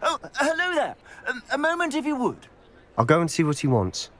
Oh, hello there. A moment if you would. I'll go and see what he wants.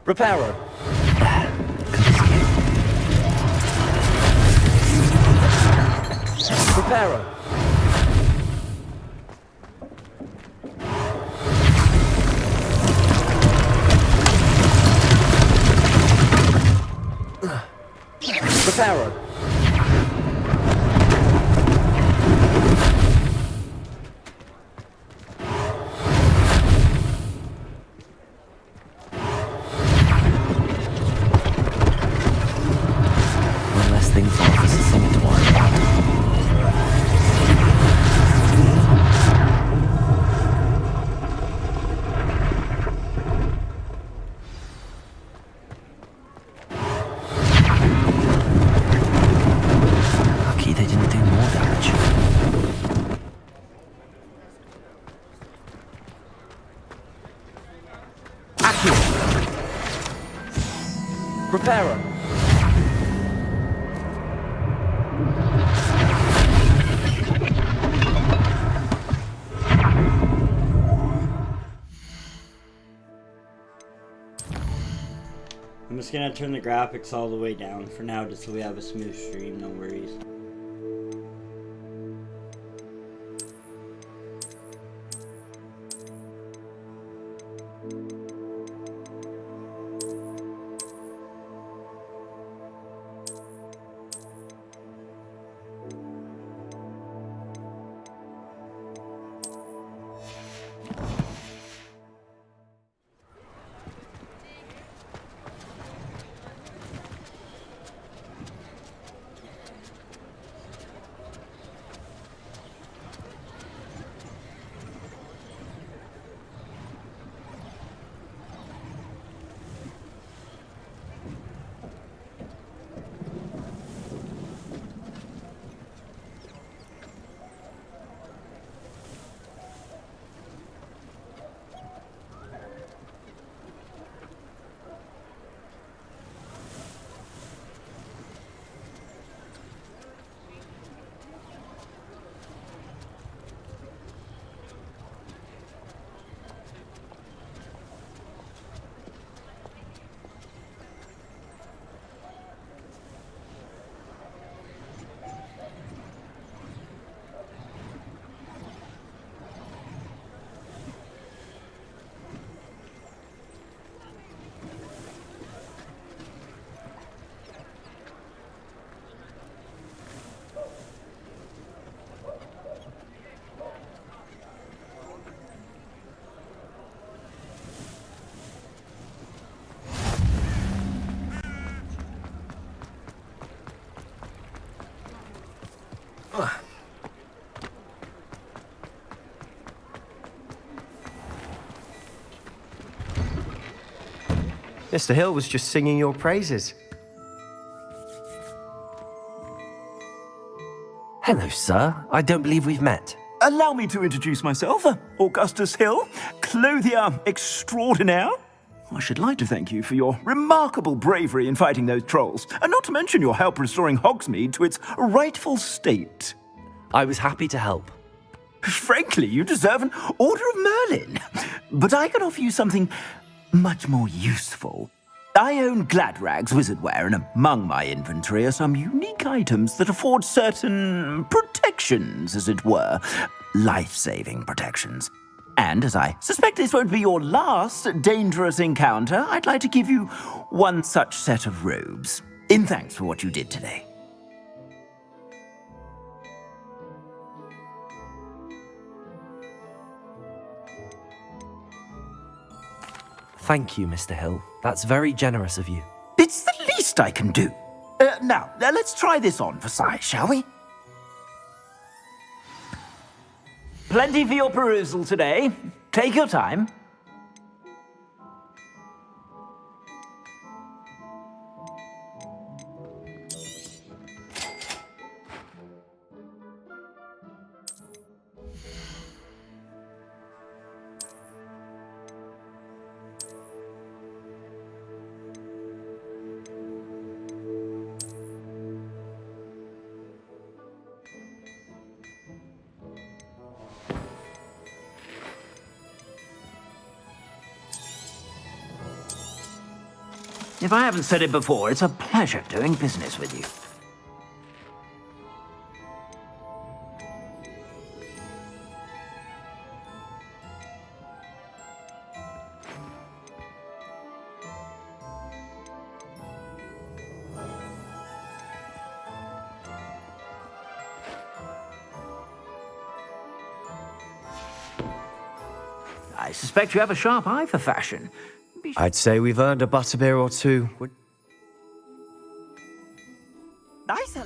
Reparo. Reparo. Reparo. One less thing for Officer Singer to worry about. Lucky they didn't do more damage. Reparo. I'm just gonna turn the graphics all the way down for now, just so we have a smooth stream, no worries. Mr. Hill was just singing your praises. Hello, sir. I don't believe we've met. Allow me to introduce myself, Augustus Hill, clothier extraordinaire. I should like to thank you for your remarkable bravery in fighting those trolls, and not to mention your help restoring Hogsmeade to its rightful state. I was happy to help. Frankly, you deserve an Order of Merlin. But I can offer you something much more useful. I own Gladrag's wizardware, and among my inventory are some unique items that afford certain protections, as it were. Life-saving protections. And as I suspect this won't be your last dangerous encounter, I'd like to give you one such set of robes, in thanks for what you did today. Thank you, Mr. Hill. That's very generous of you. It's the least I can do. Now, let's try this on for size, shall we? Plenty for your perusal today. Take your time. If I haven't said it before, it's a pleasure doing business with you. I suspect you have a sharp eye for fashion. I'd say we've earned a butterbeer or two. Nice.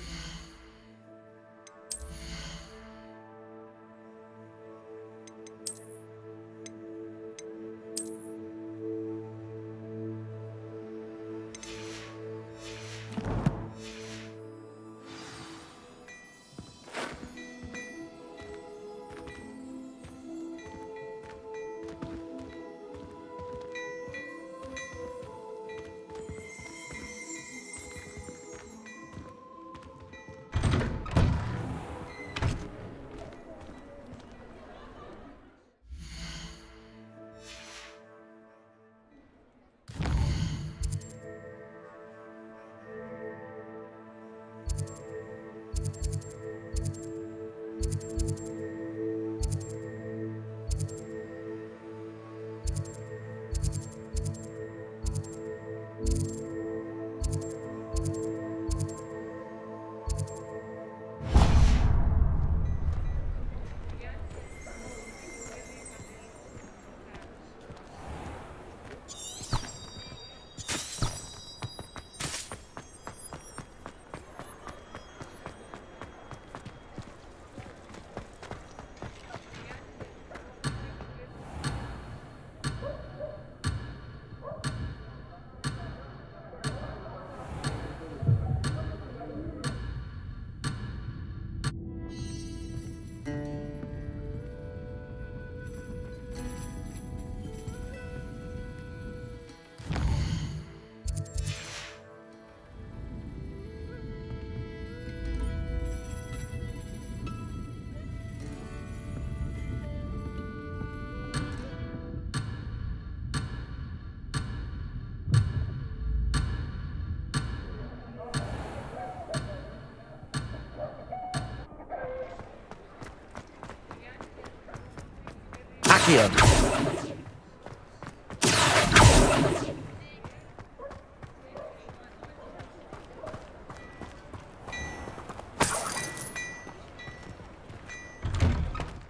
Accio.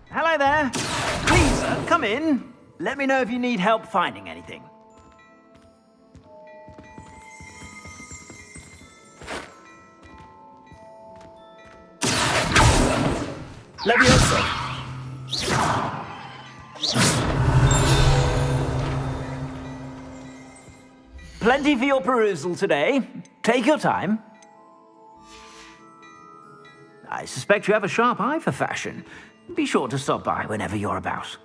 Hello there. Please, come in. Let me know if you need help finding anything. Levioso. Plenty for your perusal today. Take your time. I suspect you have a sharp eye for fashion. Be sure to stop by whenever you're about.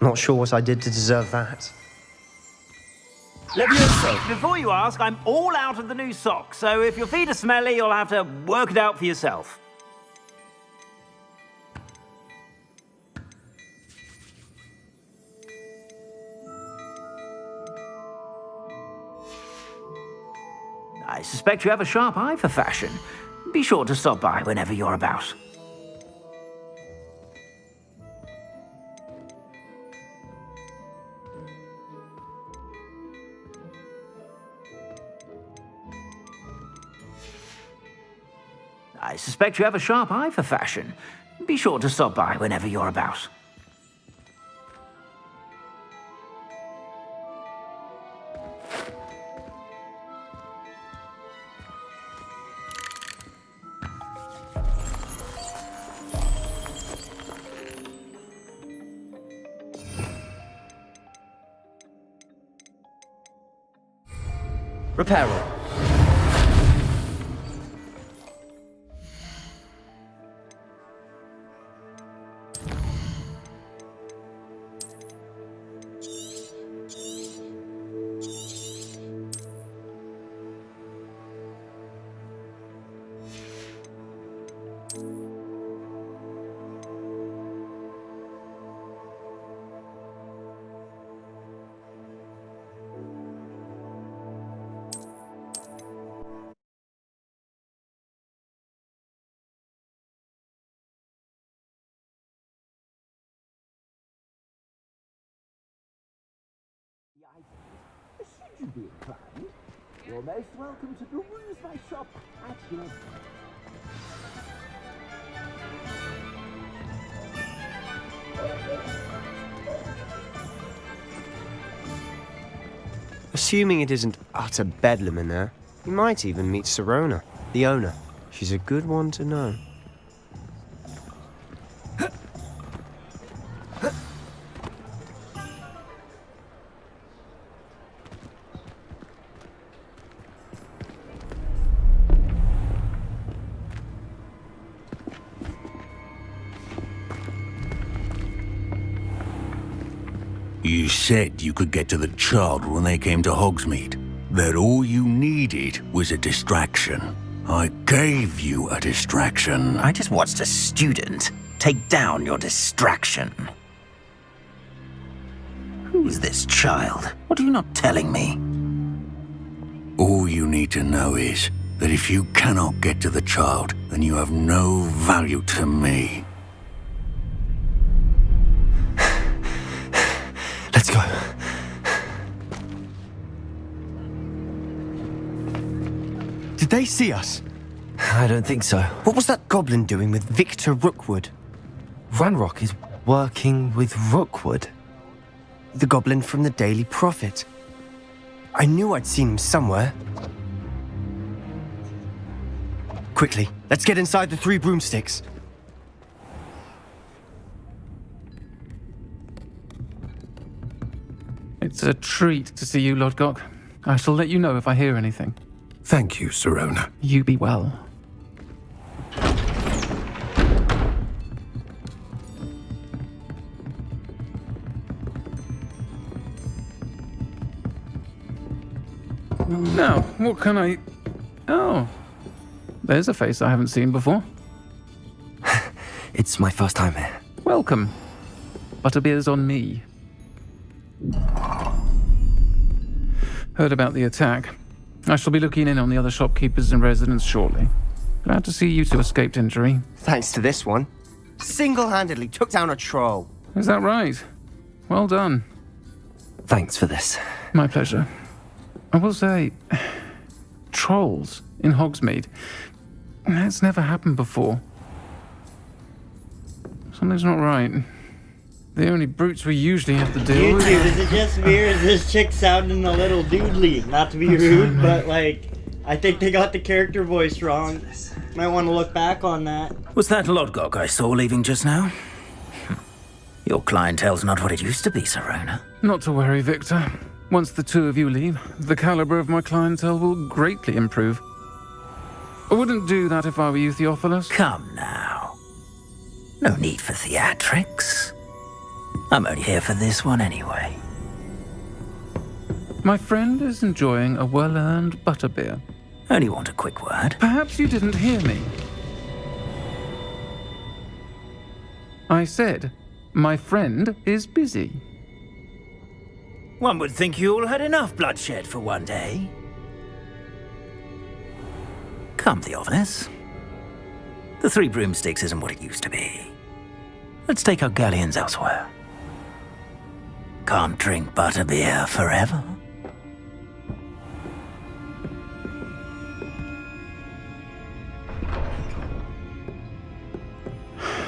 Not sure what I did to deserve that. Levioso. Before you ask, I'm all out of the new socks, so if your feet are smelly, you'll have to work it out for yourself. I suspect you have a sharp eye for fashion. Be sure to stop by whenever you're about. I suspect you have a sharp eye for fashion. Be sure to stop by whenever you're about. Reparo. Should you be inclined, you're most welcome to peruse my shop at your... Assuming it isn't utter bedlam in there, you might even meet Sirona, the owner. She's a good one to know. You said you could get to the child when they came to Hogsmeade. That all you needed was a distraction. I gave you a distraction. I just watched a student take down your distraction. Who is this child? What are you not telling me? All you need to know is that if you cannot get to the child, then you have no value to me. Let's go. Did they see us? I don't think so. What was that goblin doing with Victor Rookwood? Ranrock is working with Rookwood. The goblin from the Daily Prophet. I knew I'd seen him somewhere. Quickly, let's get inside the Three Broomsticks. It's a treat to see you, Lodgok. I shall let you know if I hear anything. Thank you, Sirona. You be well. Now, what can I... Oh, there's a face I haven't seen before. It's my first time here. Welcome. Butterbeer's on me. Heard about the attack. I shall be looking in on the other shopkeepers and residents shortly. Glad to see you two escaped injury. Thanks to this one. Single-handedly took down a troll. Is that right? Well done. Thanks for this. My pleasure. I will say, trolls in Hogsmeade. That's never happened before. Something's not right. The only brutes we usually have to deal with. YouTube, is it just me or is this chick sounding a little doodly? Not to be rude, but like, I think they got the character voice wrong. Might want to look back on that. Was that Lodgok I saw leaving just now? Your clientele's not what it used to be, Serona. Not to worry, Victor. Once the two of you leave, the caliber of my clientele will greatly improve. I wouldn't do that if I were you, Theophilus. Come now. No need for theatrics. I'm only here for this one anyway. My friend is enjoying a well-earned butterbeer. Only want a quick word. Perhaps you didn't hear me. I said, my friend is busy. One would think you all had enough bloodshed for one day. Come, Theophilus. The Three Broomsticks isn't what it used to be. Let's take our galleons elsewhere. Can't drink butterbeer forever.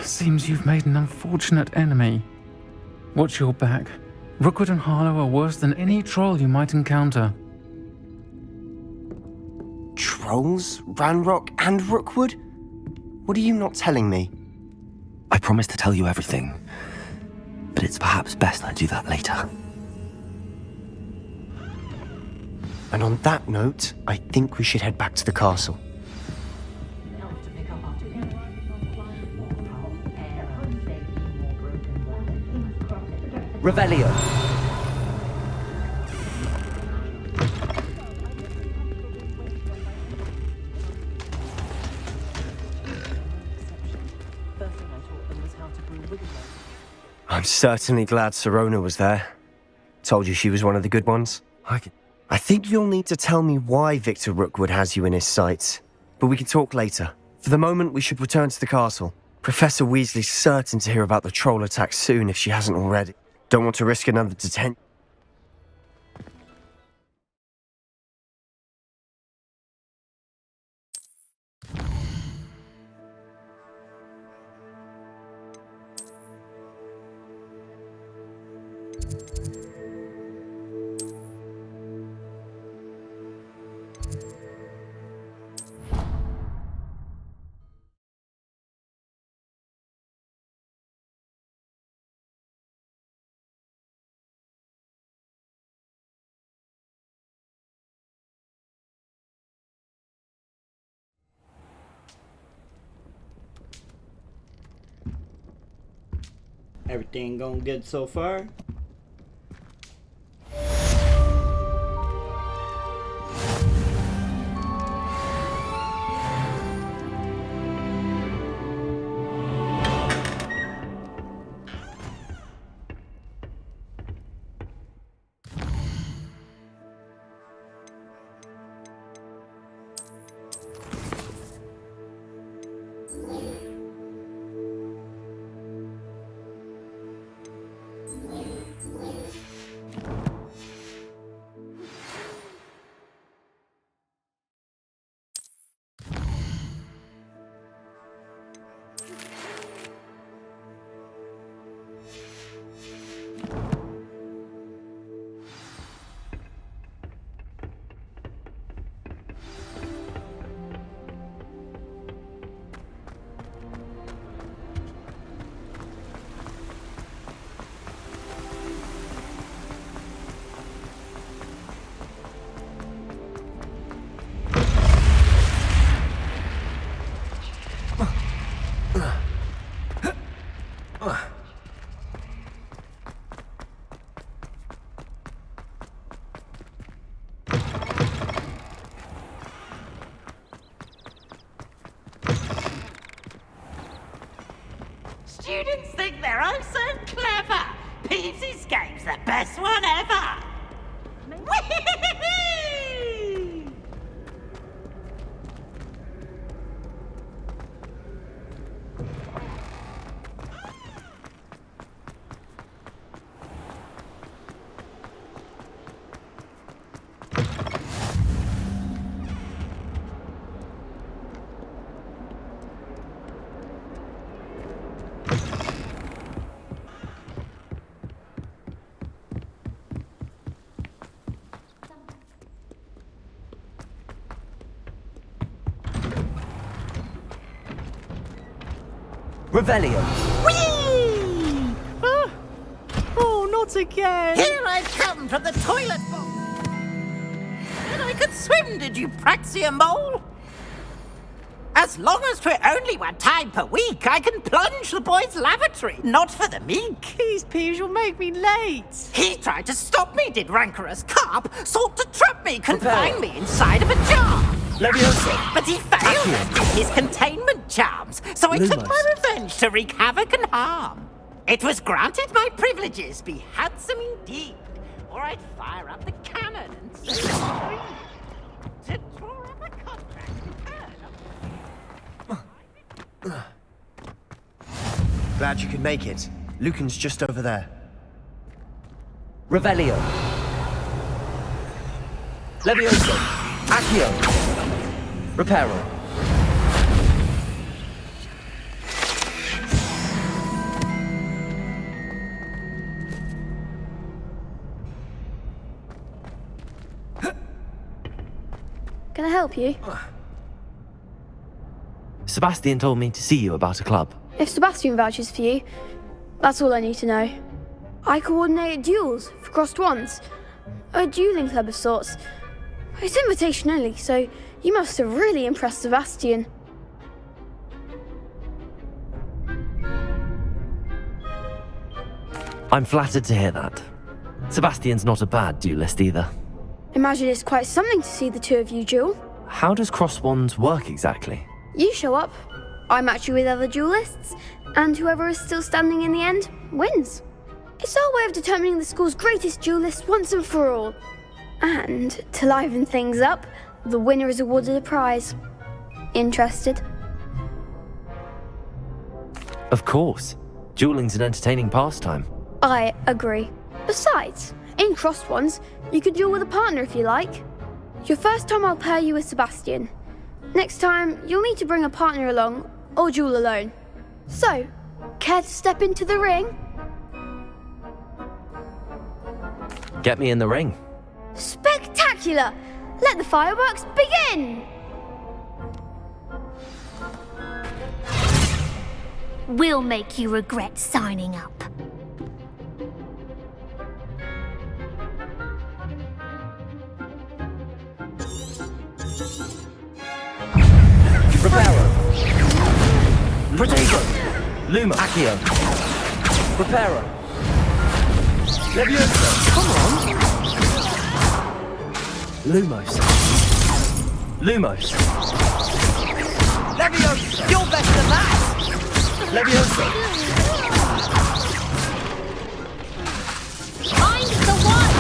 Seems you've made an unfortunate enemy. Watch your back. Rookwood and Harlow are worse than any troll you might encounter. Trolls? Ranrock and Rookwood? What are you not telling me? I promised to tell you everything, but it's perhaps best I do that later. And on that note, I think we should head back to the castle. Revelio. I'm certainly glad Serona was there. Told you she was one of the good ones. I think you'll need to tell me why Victor Rookwood has you in his sights, but we can talk later. For the moment, we should return to the castle. Professor Weasley's certain to hear about the troll attack soon if she hasn't already. Don't want to risk another detention. Everything going good so far? Students think they're oh so clever. Peasy's game's the best one ever. Whee! Revelio. Whee! Oh, not again! Here I've come from the toilet bowl. And I could swim, did you praxia mole? As long as 'twere only one time per week, I can plunge the boy's lavatory, not for the meek. These peas will make me late. He tried to stop me, did rancorous carp, sought to trap me, confine me inside of a jar. Leviosa. But he failed in his containment charms, so I took my revenge to wreak havoc and harm. It was granted my privileges be handsome indeed, or I'd fire up the cannon and set it free. To draw up a contract and earn Glad you could make it. Lucan's just over there. Revelio. Levioso. Accio. Reparo. Can I help you? Sebastian told me to see you about a club. If Sebastian vouches for you, that's all I need to know. I coordinate duels for crossed wands. A dueling club of sorts. It's invitation only, so you must have really impressed Sebastian. I'm flattered to hear that. Sebastian's not a bad duelist either. Imagine it's quite something to see the two of you duel. How does cross wands work exactly? You show up, I match you with other duelists, and whoever is still standing in the end wins. It's our way of determining the school's greatest duelist once and for all. And to liven things up, the winner is awarded a prize. Interested? Of course. Dueling's an entertaining pastime. I agree. Besides, in crossed ones, you could duel with a partner if you like. Your first time I'll pair you with Sebastian. Next time, you'll need to bring a partner along, or duel alone. So, care to step into the ring? Get me in the ring. Spectacular! Let the fireworks begin! We'll make you regret signing up. Reparo. Protego. Luma. Accio. Reparo. Leviosa. Come on. Lumos. Lumos. Leviosa. You're better than that! Leviosa. Find the one!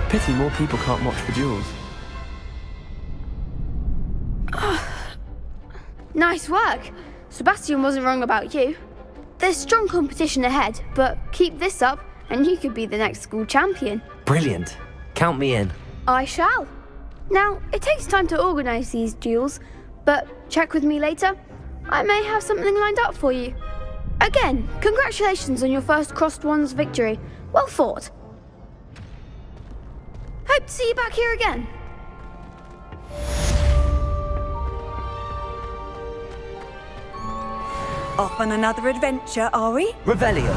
Pity more people can't watch the duels. Nice work. Sebastian wasn't wrong about you. There's strong competition ahead, but keep this up and you could be the next school champion. Brilliant. Count me in. I shall. Now, it takes time to organise these duels, but check with me later. I may have something lined up for you. Again, congratulations on your first crossed wands victory. Well fought. Hope to see you back here again. Off on another adventure, are we? Revelio.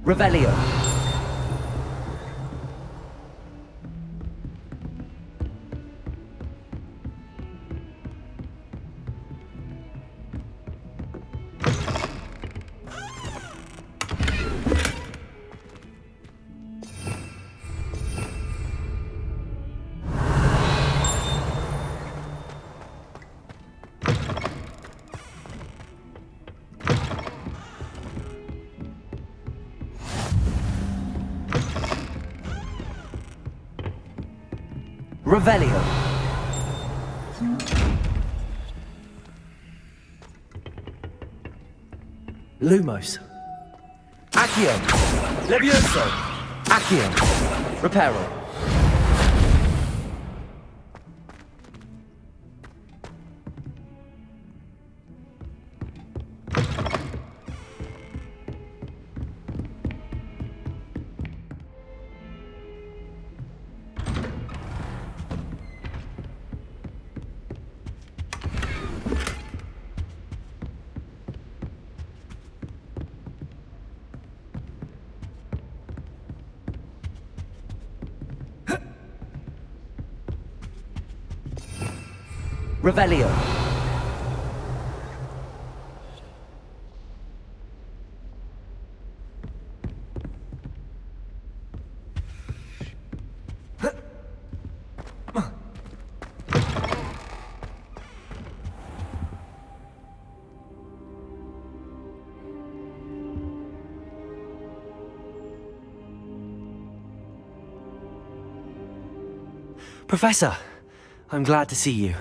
Revelio. Revelio. Lumos. Accio. Levioso. Accio. Reparo. Revelio. Professor, I'm glad to see you.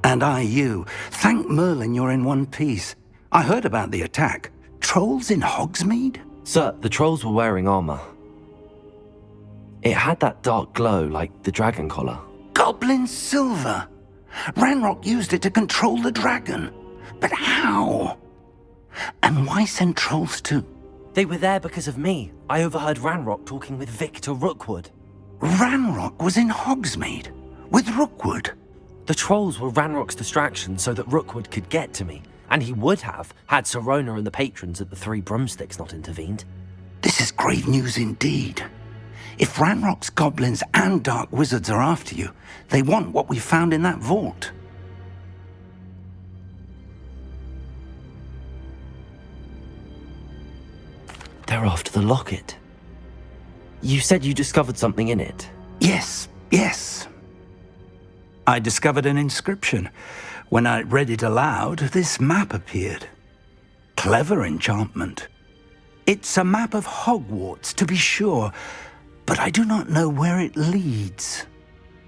And I you. Thank Merlin you're in one piece. I heard about the attack. Trolls in Hogsmeade? Sir, the trolls were wearing armor. It had that dark glow like the dragon collar. Goblin silver! Ranrock used it to control the dragon. But how? And why send trolls to... They were there because of me. I overheard Ranrock talking with Victor Rookwood. Ranrock was in Hogsmeade? With Rookwood? The trolls were Ranrock's distraction so that Rookwood could get to me. And he would have, had Sirona and the patrons at the Three Broomsticks not intervened. This is grave news indeed. If Ranrock's goblins and dark wizards are after you, they want what we found in that vault. They're after the locket. You said you discovered something in it. Yes. I discovered an inscription. When I read it aloud, this map appeared. Clever enchantment. It's a map of Hogwarts, to be sure, but I do not know where it leads.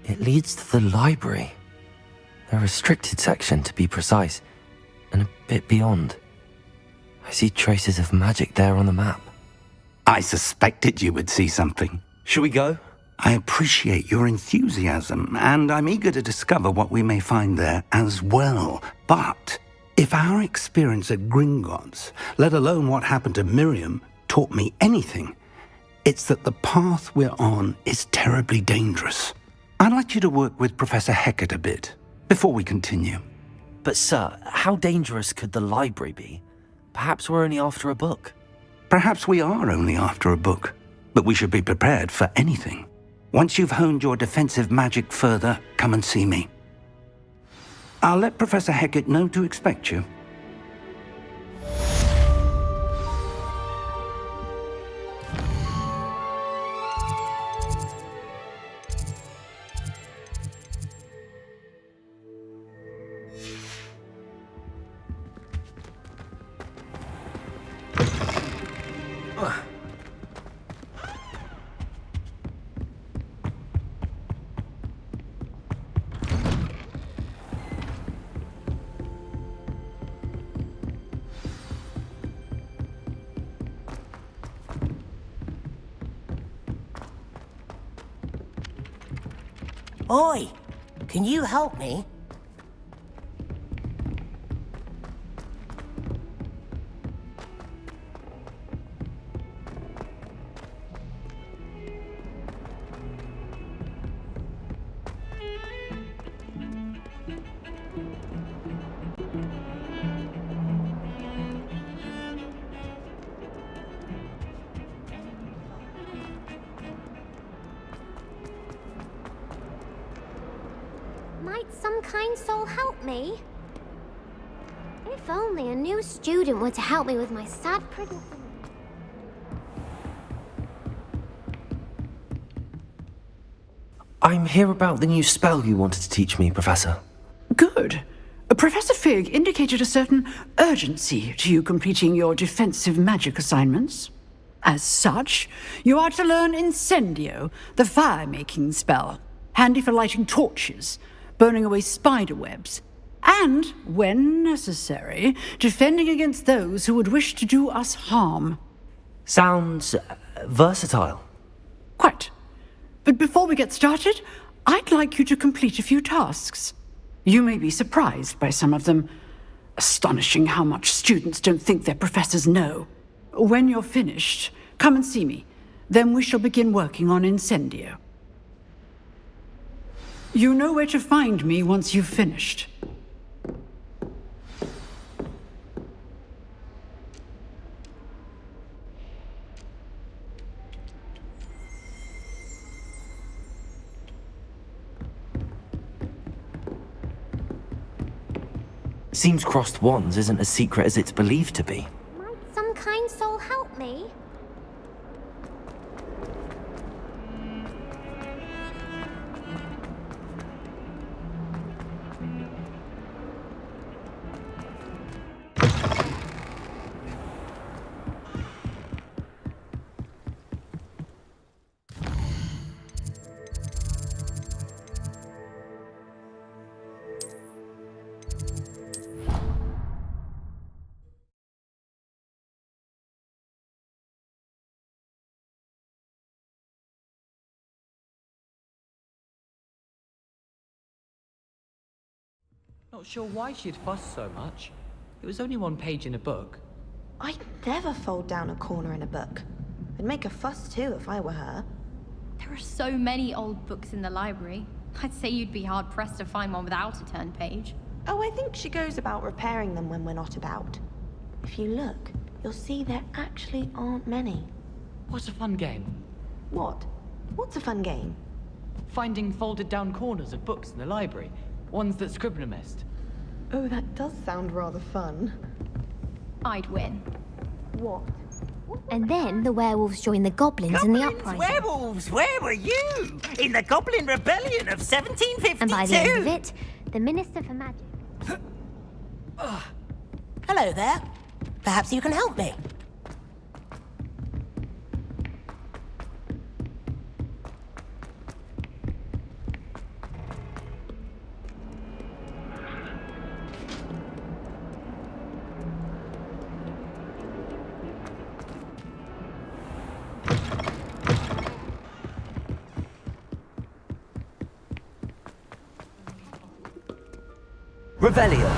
It leads to the library. A restricted section, to be precise, and a bit beyond. I see traces of magic there on the map. I suspected you would see something. Shall we go? I appreciate your enthusiasm, and I'm eager to discover what we may find there as well. But if our experience at Gringotts, let alone what happened to Miriam, taught me anything, it's that the path we're on is terribly dangerous. I'd like you to work with Professor Hecat a bit before we continue. But sir, how dangerous could the library be? Perhaps we're only after a book. Perhaps we are only after a book, but we should be prepared for anything. Once you've honed your defensive magic further, come and see me. I'll let Professor Hecat know to expect you. Oi! Can you help me? Might some kind soul help me? If only a new student were to help me with my sad predicament. I'm here about the new spell you wanted to teach me, Professor. Good. Professor Fig indicated a certain urgency to you completing your defensive magic assignments. As such, you are to learn Incendio, the fire-making spell, handy for lighting torches, burning away spider webs, and, when necessary, defending against those who would wish to do us harm. Sounds versatile. Quite. But before we get started, I'd like you to complete a few tasks. You may be surprised by some of them. Astonishing how much students don't think their professors know. When you're finished, come and see me. Then we shall begin working on Incendio. You know where to find me once you've finished. Seems crossed wands isn't as secret as it's believed to be. Might some kind soul help me? Not sure why she'd fuss so much. It was only one page in a book. I'd never fold down a corner in a book. I'd make a fuss too if I were her. There are so many old books in the library. I'd say you'd be hard-pressed to find one without a turned page. Oh, I think she goes about repairing them when we're not about. If you look, you'll see there actually aren't many. What a fun game. What? What's a fun game? Finding folded down corners of books in the library. Ones that Scribner missed. Oh, that does sound rather fun. I'd win. What? And then the werewolves joined the goblins in the uprising. Werewolves, where were you? In the Goblin Rebellion of 1752. And by the end of it, the Minister for Magic. Hello there. Perhaps you can help me. Revelio.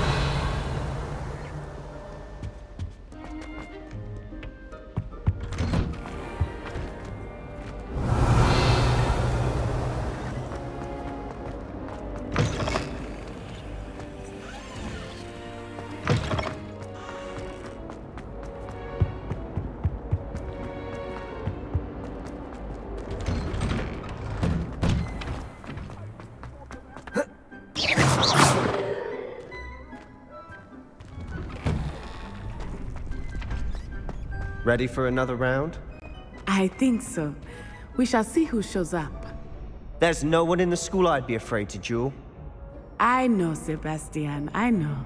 Ready for another round? I think so. We shall see who shows up. There's no one in the school I'd be afraid to duel. I know, Sebastian, I know.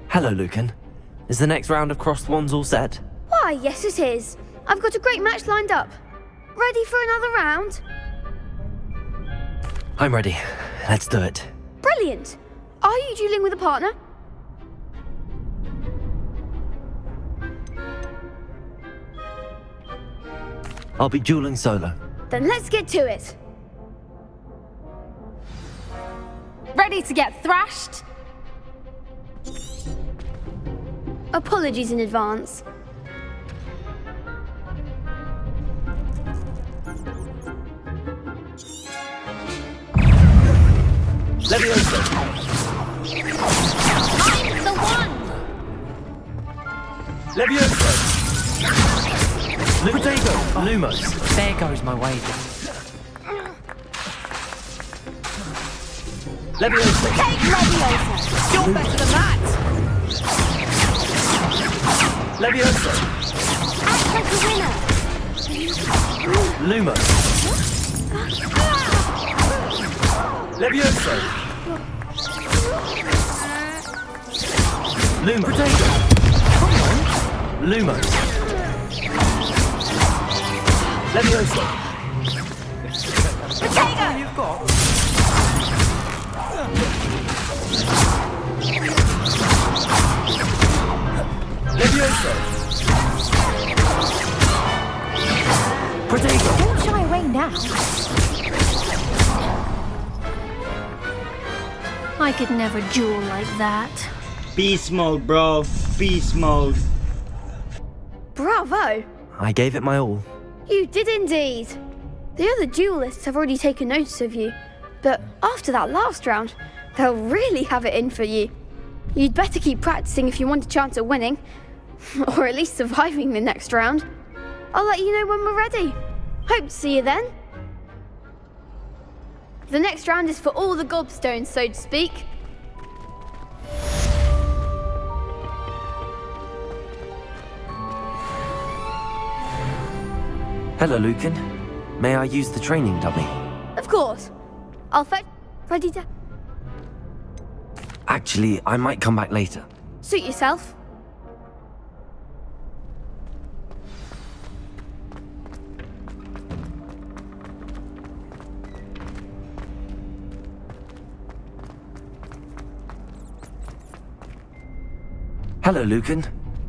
Hello, Lucan. Is the next round of crossed wands all set? Why, yes it is. I've got a great match lined up. Ready for another round? I'm ready. Let's do it. Brilliant. Are you dueling with a partner? I'll be dueling solo. Then let's get to it. Ready to get thrashed? Apologies in advance. I'm the one! Levioso! Protego! Lumos! There goes my wager. Levioso! Take Leviosa! You're better than that! Levioso! Act like a winner. Lumos! Levioso! Lumos! Protego! Lumos! Levioso! Protego! You've got... Levioso! Protego! Don't shy away now. I could never duel like that. Beast mode, bro. Beast mode. Bravo! I gave it my all. You did indeed. The other duelists have already taken notice of you, but after that last round, they'll really have it in for you. You'd better keep practicing if you want a chance at winning, or at least surviving the next round. I'll let you know when we're ready. Hope to see you then. The next round is for all the gobstones, so to speak. Hello, Lucan. May I use the training dummy? Of course. I'll fetch ready to Actually, I might come back later. suit yourself. Hello, Lucan.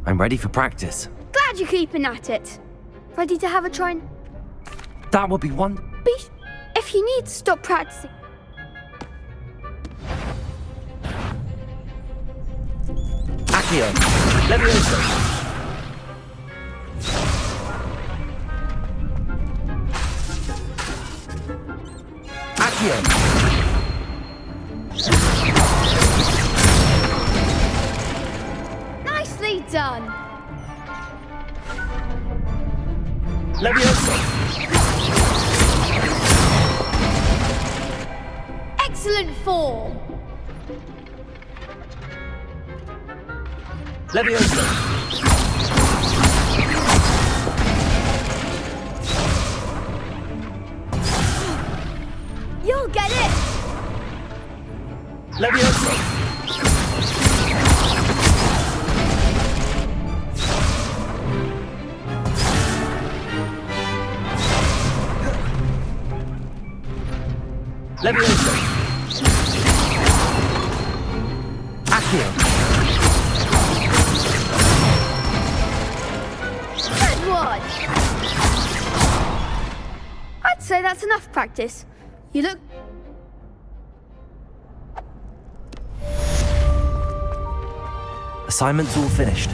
I'm ready for practice. Glad you're keeping at it. Ready to have a try? That would be one. If you need to stop practicing. Accio! Levioso! Accio! Nicely done. Levioso! Excellent form. Levioso! You'll get it. Levioso! Levioso! Accio! Good one. I'd say that's enough practice. You look... Assignment's all finished.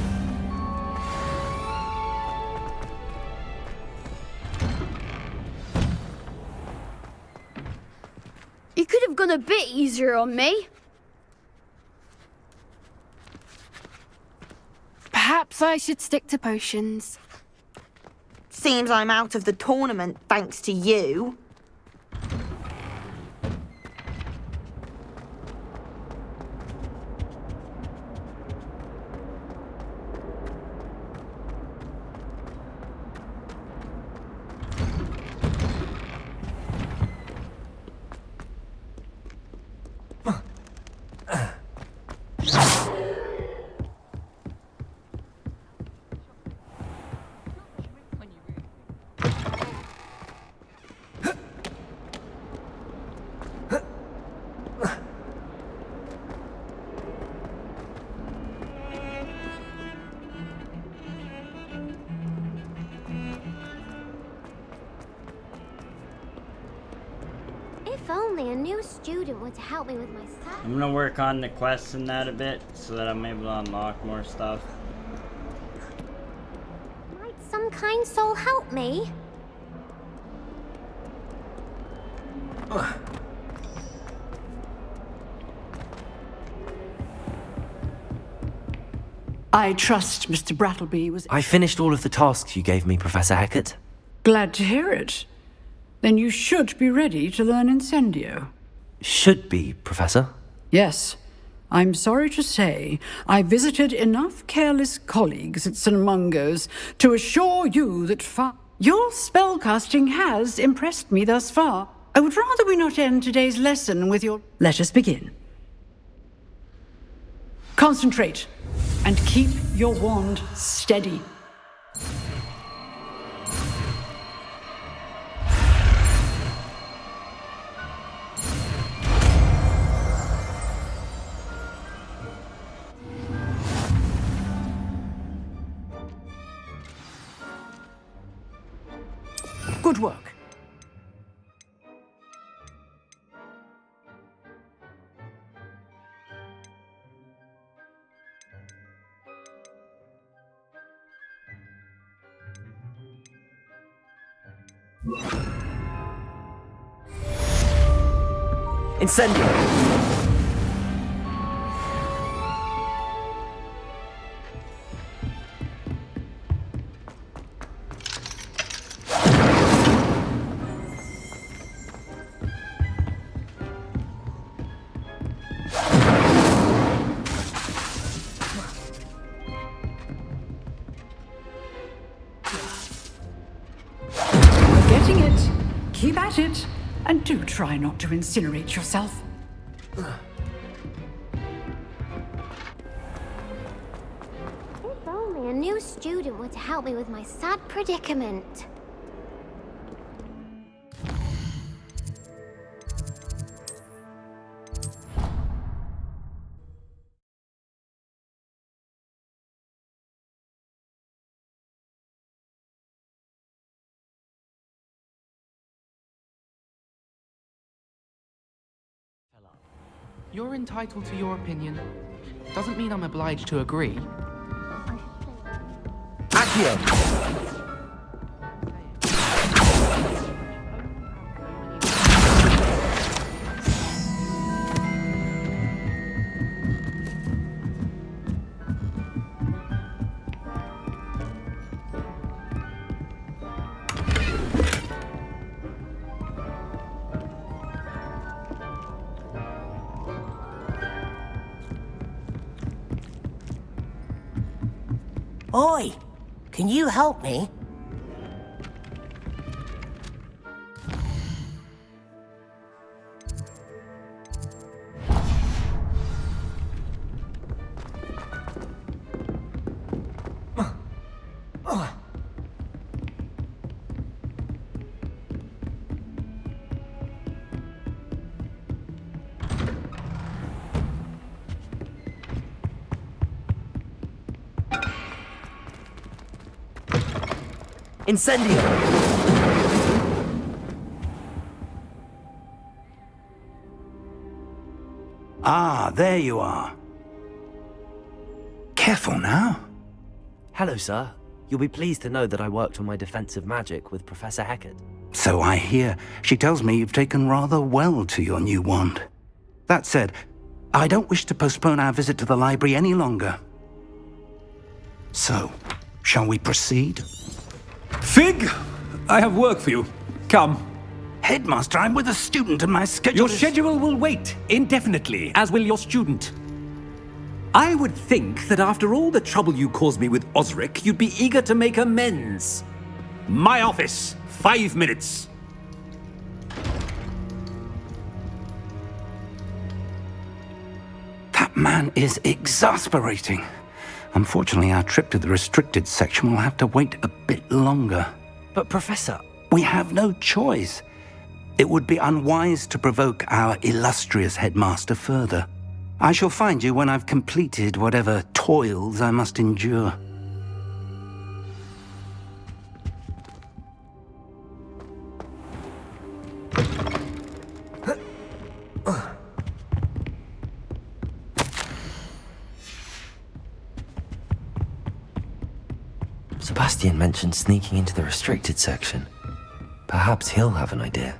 You could have gone a bit easier on me. Perhaps I should stick to potions. Seems I'm out of the tournament thanks to you. If only a new student were to help me with my stuff. I'm gonna work on the quests and that a bit so that I'm able to unlock more stuff. Might some kind soul help me? I trust Mr. Brattleby was I finished all of the tasks you gave me, Professor Hecat. glad to hear it. Then you should be ready to learn Incendio. Should be, Professor. Yes. I'm sorry to say, I visited enough careless colleagues at St. Mungo's to assure you that your spellcasting has impressed me thus far. I would rather we not end today's lesson with your... Let us begin. Concentrate, and keep your wand steady. Good work. Incendio! Getting it. Keep at it. And do try not to incinerate yourself. If only a new student were to help me with my sad predicament. You're entitled to your opinion. Doesn't mean I'm obliged to agree. Accio! Oi! Can you help me? Incendio! Ah, there you are. Careful now. Hello, sir. You'll be pleased to know that I worked on my defensive magic with Professor Hecat. So I hear. She tells me you've taken rather well to your new wand. That said, I don't wish to postpone our visit to the library any longer. So, shall we proceed? Fig! I have work for you. Come. Headmaster, I'm with a student and my schedule Your is... schedule will wait indefinitely, as will your student. I would think that after all the trouble you caused me with Osric, you'd be eager to make amends. My office, 5 minutes. That man is exasperating. Unfortunately, our trip to the restricted section will have to wait a bit longer. But, Professor... We have no choice. It would be unwise to provoke our illustrious headmaster further. I shall find you when I've completed whatever toils I must endure. Sebastian mentioned sneaking into the restricted section. Perhaps he'll have an idea.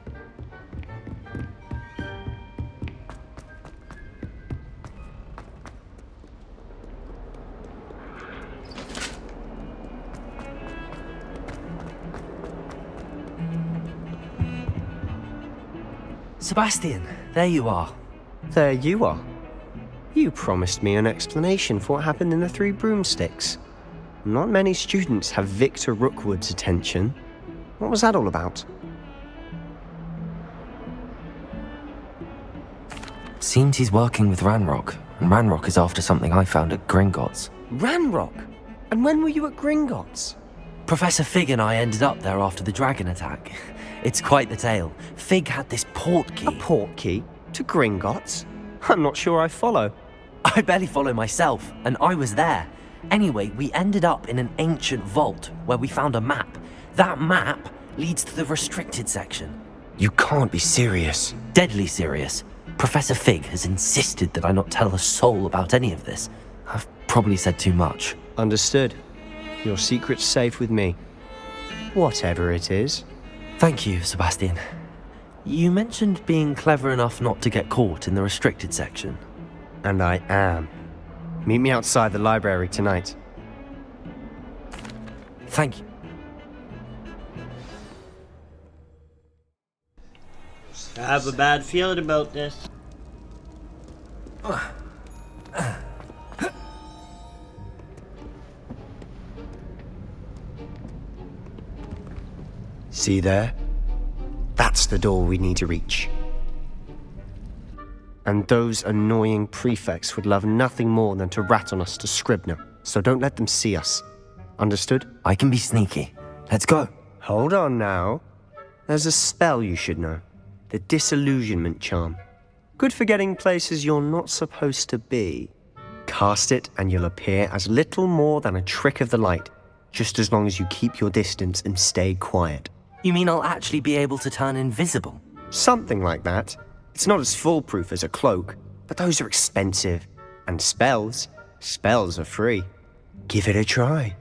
Sebastian, there you are. There you are. You promised me an explanation for what happened in the Three Broomsticks. Not many students have Victor Rookwood's attention. What was that all about? Seems he's working with Ranrock, and Ranrock is after something I found at Gringotts. Ranrock? And when were you at Gringotts? Professor Fig and I ended up there after the dragon attack. It's quite the tale. Fig had this port key. A port key? To Gringotts? I'm not sure I follow. I barely follow myself, and I was there. Anyway, we ended up in an ancient vault where we found a map. That map leads to the restricted section. You can't be serious. Deadly serious. Professor Fig has insisted that I not tell a soul about any of this. I've probably said too much. Understood. Your secret's safe with me. Whatever it is. Thank you, Sebastian. You mentioned being clever enough not to get caught in the restricted section. And I am. Meet me outside the library tonight. Thank you. I have a bad feeling about this. See there? That's the door we need to reach. And those annoying prefects would love nothing more than to rat on us to Scribner, so don't let them see us. Understood? I can be sneaky. Let's go. Hold on now. There's a spell you should know. The Disillusionment Charm. Good for getting places you're not supposed to be. Cast it and you'll appear as little more than a trick of the light, just as long as you keep your distance and stay quiet. You mean I'll actually be able to turn invisible? Something like that. It's not as foolproof as a cloak, but those are expensive. And spells are free. Give it a try.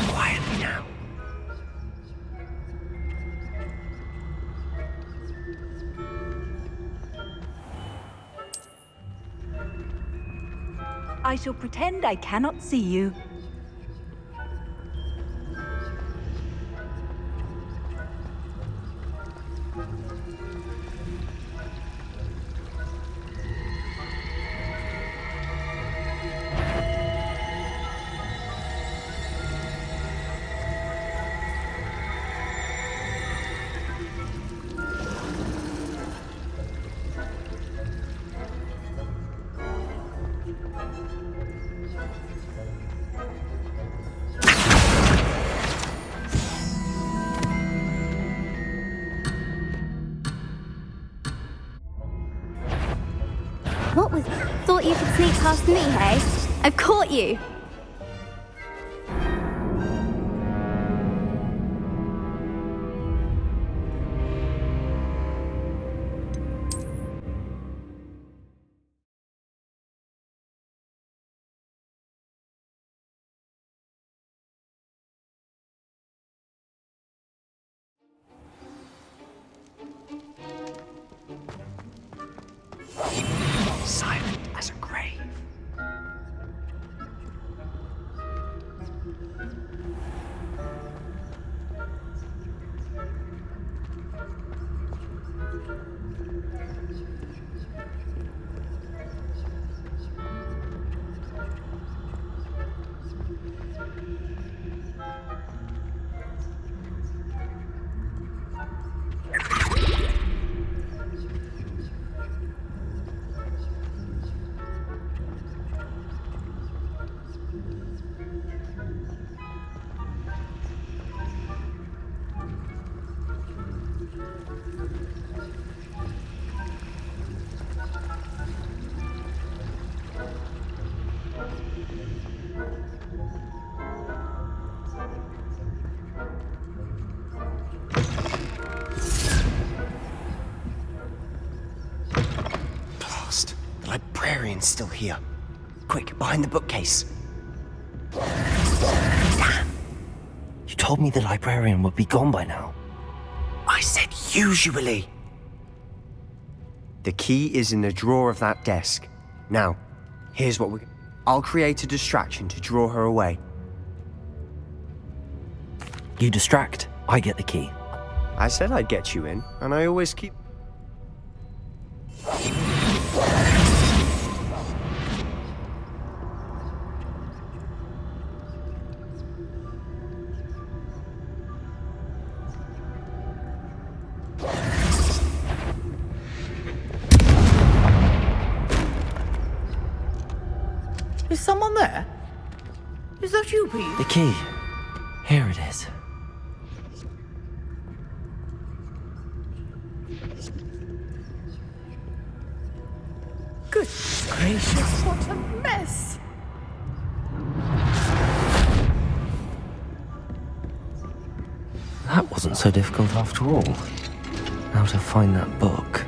Quietly now. I shall pretend I cannot see you. What was... Thought you could sneak past me, hey? I've caught you! Silent as a grave. last. The librarian's still here. Quick, behind the bookcase. Damn! You told me the librarian would be gone by now. I said usually. The key is in the drawer of that desk. Now, here's what I'll create a distraction to draw her away. You distract, I get the key. I said I'd get you in, and I always keep... Is someone there? Is that you, Pete? The key. Here it is. Goodness gracious, what a mess! That wasn't so difficult after all. Now to find that book.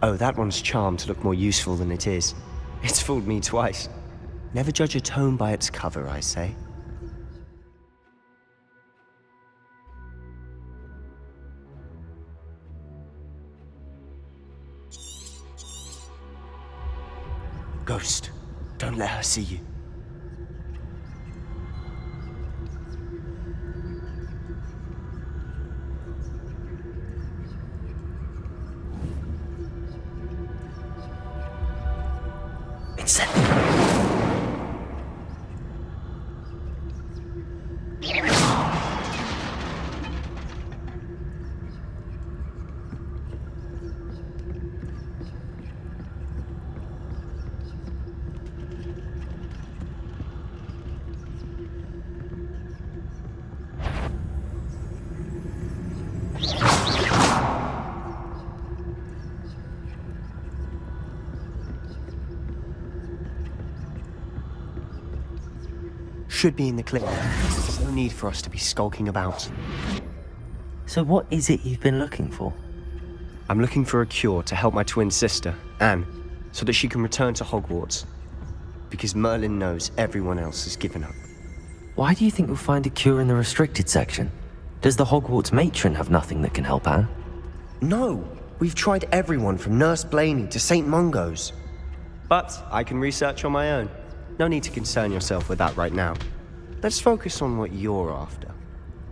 Oh, that one's charmed to look more useful than it is. It's fooled me twice. Never judge a tome by its cover, I say. Ghost, don't let her see you. It's set. Should be in the clip. No need for us to be skulking about. So what is it you've been looking for? I'm looking for a cure to help my twin sister, Anne, so that she can return to Hogwarts. Because Merlin knows everyone else has given up. Why do you think we'll find a cure in the restricted section? Does the Hogwarts matron have nothing that can help Anne? No! We've tried everyone from Nurse Blaney to St. Mungo's. But I can research on my own. No need to concern yourself with that right now. Let's focus on what you're after.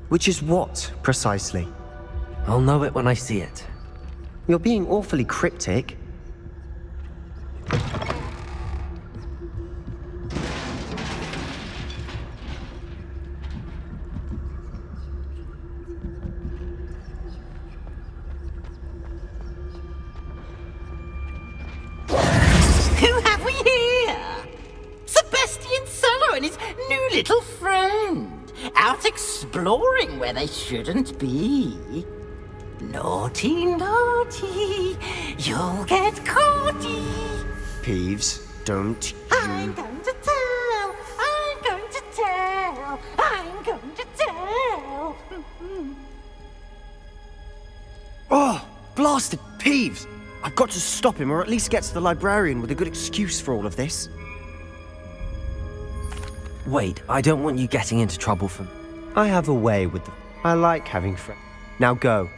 Which is what, precisely? I'll know it when I see it. You're being awfully cryptic. Who have we here? Sebastian Sallow and his new little friend, out exploring where they shouldn't be. Naughty, naughty, you'll get caughty. Peeves, don't I'm going to tell, I'm going to tell, I'm going to tell. Oh, blasted Peeves! I've got to stop him, or at least get to the librarian with a good excuse for all of this. Wait, I don't want you getting into trouble for... I have a way with them. I like having friends. Now go.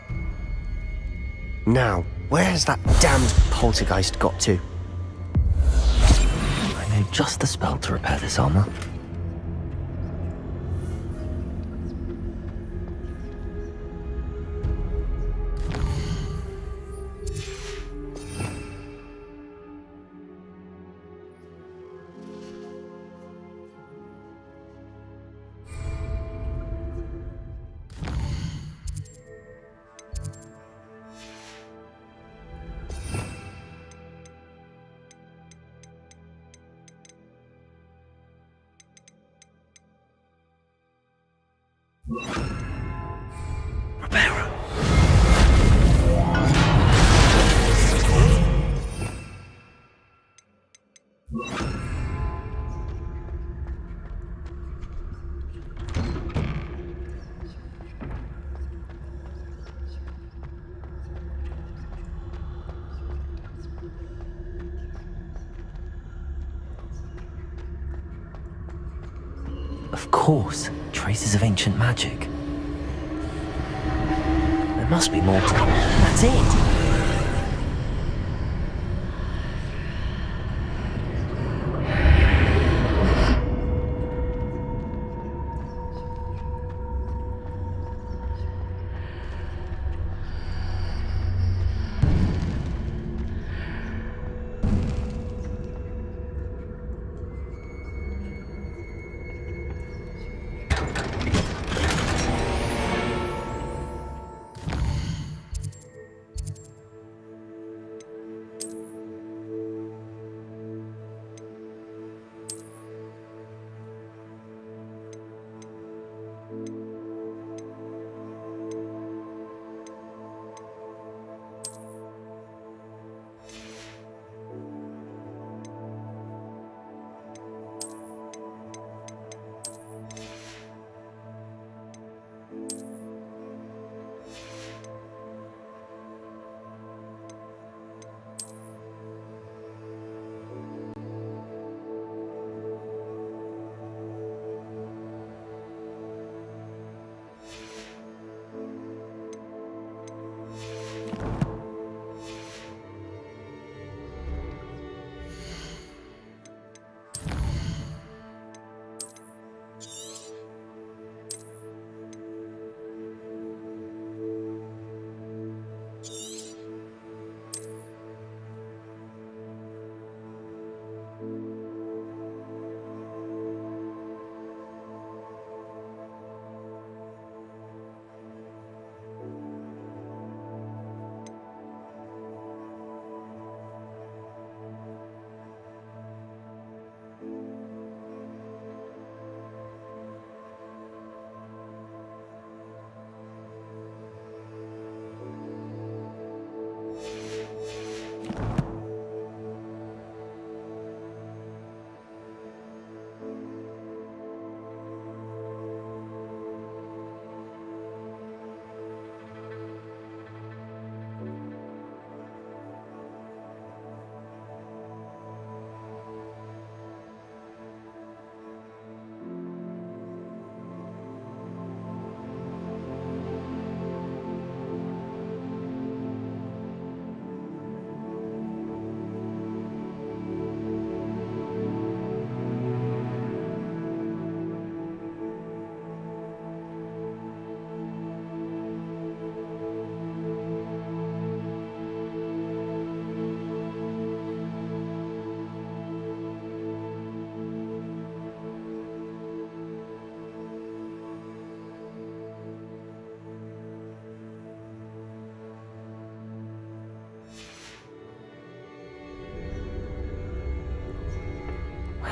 Now, where's that damned poltergeist got to? I know just the spell to repair this armor. Of course, traces of ancient magic. There must be more to it. That's it!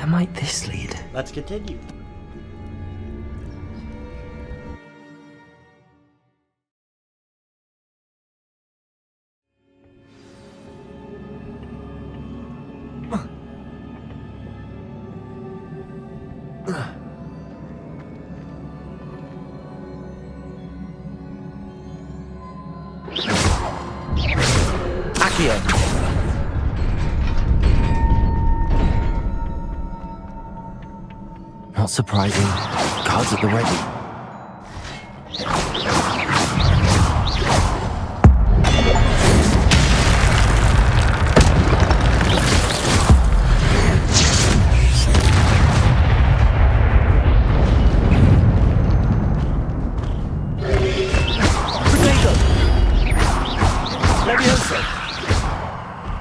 Where might this lead? Let's continue. Not surprising. Guards at the ready.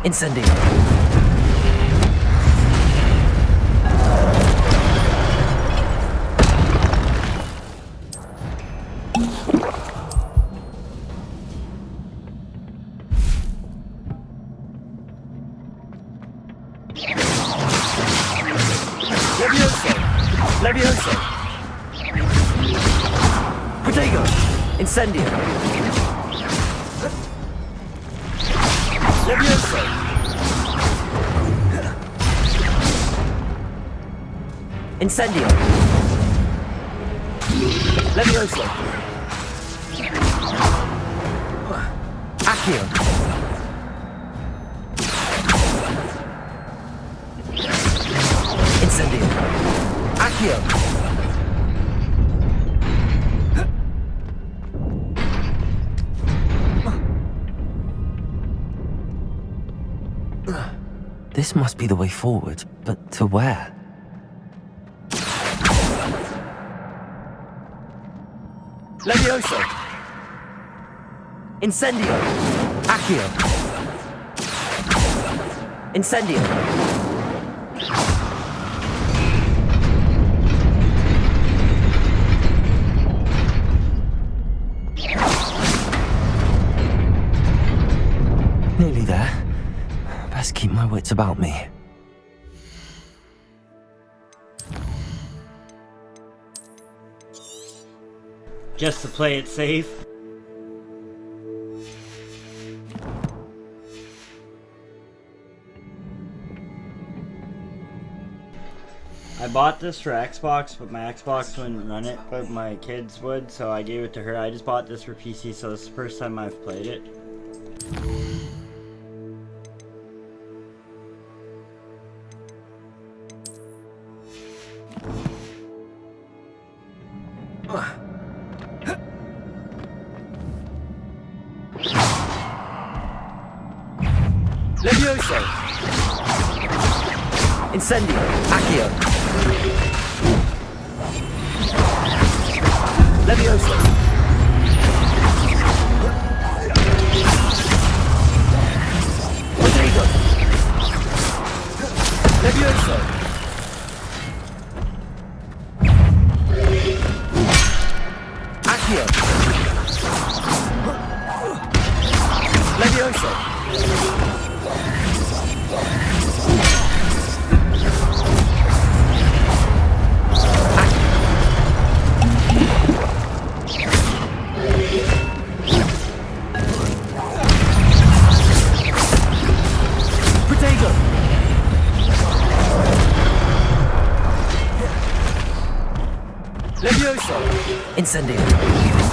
Incendio. Incendio. Levioso. Incendio. Levioso. Accio. Incendio. Accio. This must be the way forward, but to where? Levioso. Incendio. Accio. Incendio. Nearly there. Best keep my wits about me. Just to play it safe. I bought this for Xbox, but my Xbox wouldn't run it, but my kids would, so I gave it to her. I just bought this for PC, so this is the first time I've played it. Levioso. Incendio. Accio. Levioso. Rodrigo. Levioso. Accio. Levioso. Levioso. Incendio.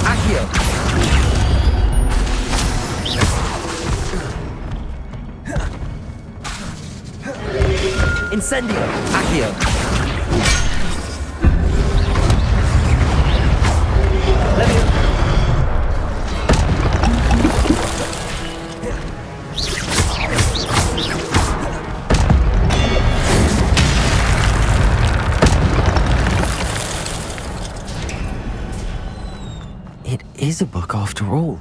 Accio. Incendio. Accio. Levioso. It is a book after all.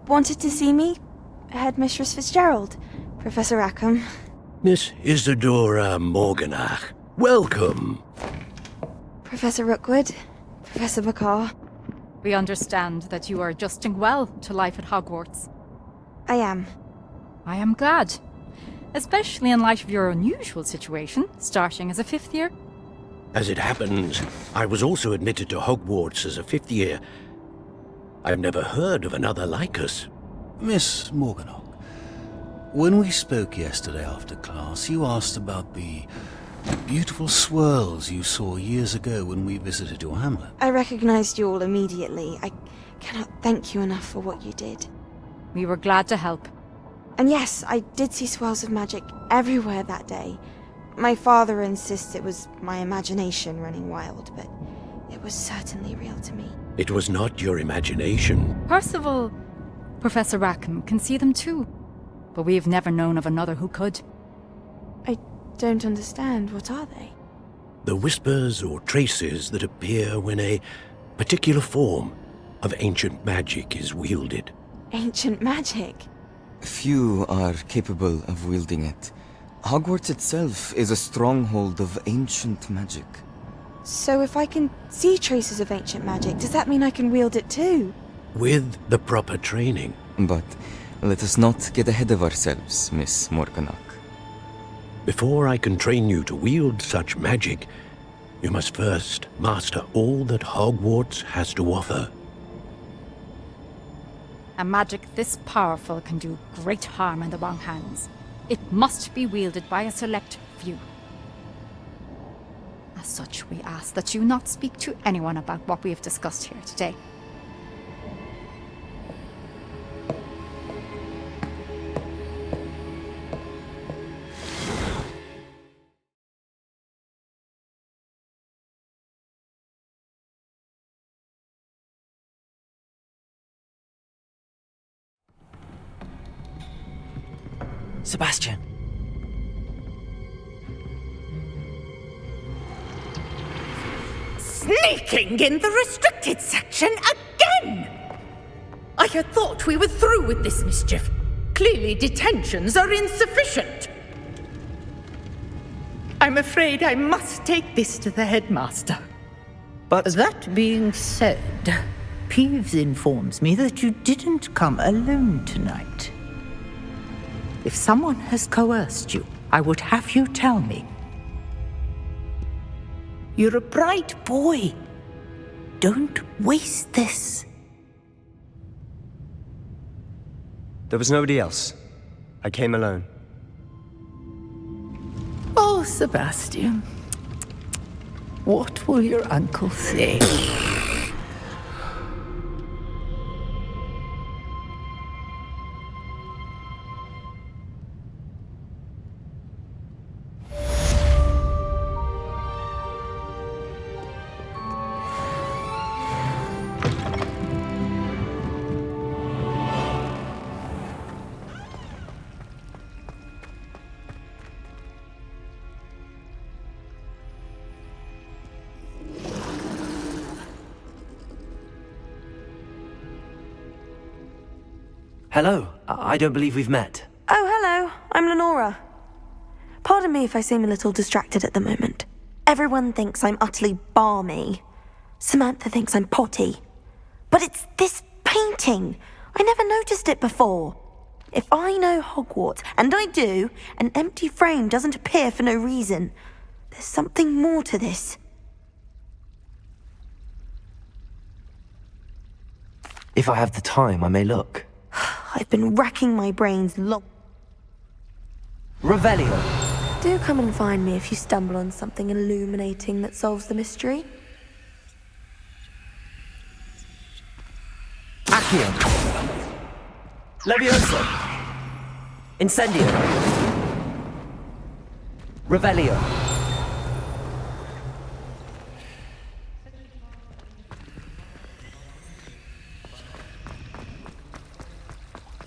wanted to see me? Headmistress Fitzgerald, Professor Rackham. Miss Isadora Morganach, welcome. Professor Rookwood, Professor Bakar. We understand that you are adjusting well to life at Hogwarts. I am. I am glad. Especially in light of your unusual situation, starting as a 5th year. As it happens, I was also admitted to Hogwarts as a 5th year. I've never heard of another like us. Miss Morganach, when we spoke yesterday after class, you asked about the beautiful swirls you saw years ago when we visited your hamlet. I recognized you all immediately. I cannot thank you enough for what you did. We were glad to help. And yes, I did see swirls of magic everywhere that day. My father insists it was my imagination running wild, but it was certainly real to me. It was not your imagination. Percival, Professor Rackham can see them too. But we have never known of another who could. I don't understand. What are they? The whispers or traces that appear when a particular form of ancient magic is wielded. Ancient magic? Few are capable of wielding it. Hogwarts itself is a stronghold of ancient magic. So if I can see traces of ancient magic, does that mean I can wield it too? With the proper training. But let us not get ahead of ourselves, Miss Morganach. Before I can train you to wield such magic, you must first master all that Hogwarts has to offer. A magic this powerful can do great harm in the wrong hands. It must be wielded by a select few. As such, we ask that you not speak to anyone about what we have discussed here today. Sebastian. Sneaking in the restricted section again! I had thought we were through with this mischief. Clearly detentions are insufficient. I'm afraid I must take this to the headmaster. But that being said, Peeves informs me that you didn't come alone tonight. If someone has coerced you, I would have you tell me. You're a bright boy. Don't waste this. there was nobody else. I came alone. Oh, Sebastian. What will your uncle say? Hello. I don't believe we've met. Oh, hello. I'm Lenora. Pardon me if I seem a little distracted at the moment. Everyone thinks I'm utterly balmy. Samantha thinks I'm potty. But it's this painting. I never noticed it before. If I know Hogwarts, and I do, an empty frame doesn't appear for no reason. There's something more to this. If I have the time, I may look. I've been racking my brains long. Revelio. Do come and find me if you stumble on something illuminating that solves the mystery. Accio. Levioso. Incendio. Revelio.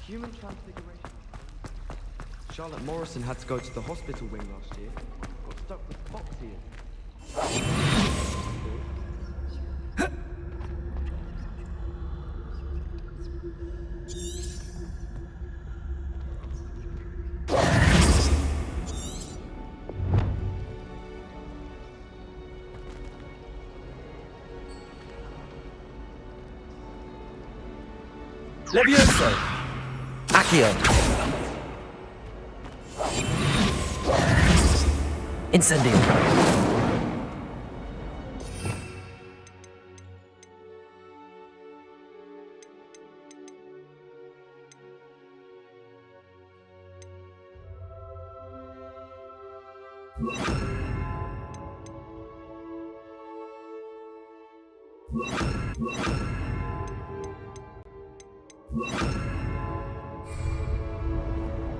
Human transfiguration. Charlotte Morrison had to go to the hospital wing last year. Got stuck with fox ears. Levioso! Accio! Incendio!